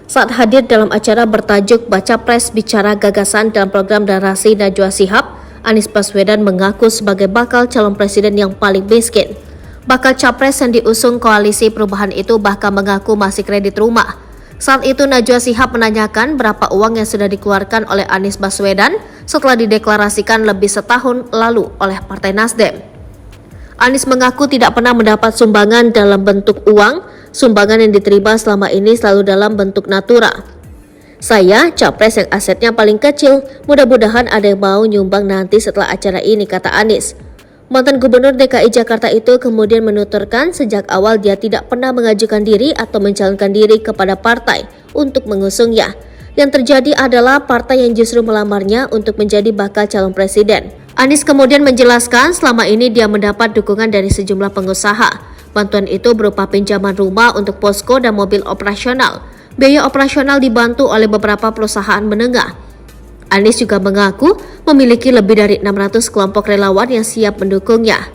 Saat hadir dalam acara bertajuk Baca Pres Bicara Gagasan dalam program narasi Najwa Shihab, Anies Baswedan mengaku sebagai bakal calon presiden yang paling miskin. Bakal capres yang diusung koalisi perubahan itu bahkan mengaku masih kredit rumah. Saat itu Najwa Shihab menanyakan berapa uang yang sudah dikeluarkan oleh Anies Baswedan setelah dideklarasikan lebih setahun lalu oleh Partai Nasdem. Anies mengaku tidak pernah mendapat sumbangan dalam bentuk uang. Sumbangan yang diterima selama ini selalu dalam bentuk natura. Saya capres yang asetnya paling kecil, mudah-mudahan ada yang mau nyumbang nanti setelah acara ini, kata Anies. Mantan Gubernur DKI Jakarta itu kemudian menuturkan sejak awal dia tidak pernah mengajukan diri atau mencalonkan diri kepada partai untuk mengusungnya. Yang terjadi adalah partai yang justru melamarnya untuk menjadi bakal calon presiden. Anies kemudian menjelaskan selama ini dia mendapat dukungan dari sejumlah pengusaha. Bantuan itu berupa pinjaman rumah untuk posko dan mobil operasional. Biaya operasional dibantu oleh beberapa perusahaan menengah. Anies juga mengaku memiliki lebih dari 600 kelompok relawan yang siap mendukungnya.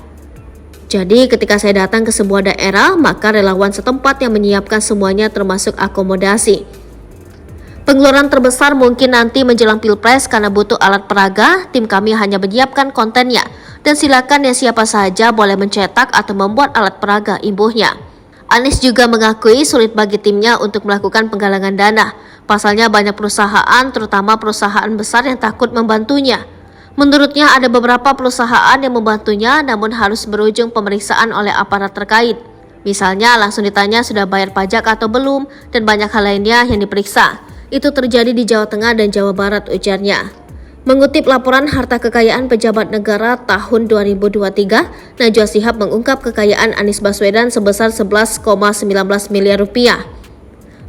Jadi ketika saya datang ke sebuah daerah, maka relawan setempat yang menyiapkan semuanya termasuk akomodasi. Pengeluaran terbesar mungkin nanti menjelang Pilpres karena butuh alat peraga, tim kami hanya menyiapkan kontennya. Dan silakan yang siapa saja boleh mencetak atau membuat alat peraga, imbuhnya. Anies juga mengakui sulit bagi timnya untuk melakukan penggalangan dana. Pasalnya banyak perusahaan, terutama perusahaan besar yang takut membantunya. Menurutnya ada beberapa perusahaan yang membantunya namun harus berujung pemeriksaan oleh aparat terkait. Misalnya langsung ditanya sudah bayar pajak atau belum dan banyak hal lainnya yang diperiksa. Itu terjadi di Jawa Tengah dan Jawa Barat, ujarnya. Mengutip laporan harta kekayaan pejabat negara tahun 2023, Najwa Shihab mengungkap kekayaan Anies Baswedan sebesar 11,19 miliar rupiah.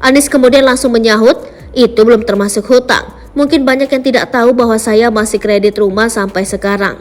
Anies kemudian langsung menyahut, itu belum termasuk hutang. Mungkin banyak yang tidak tahu bahwa saya masih kredit rumah sampai sekarang.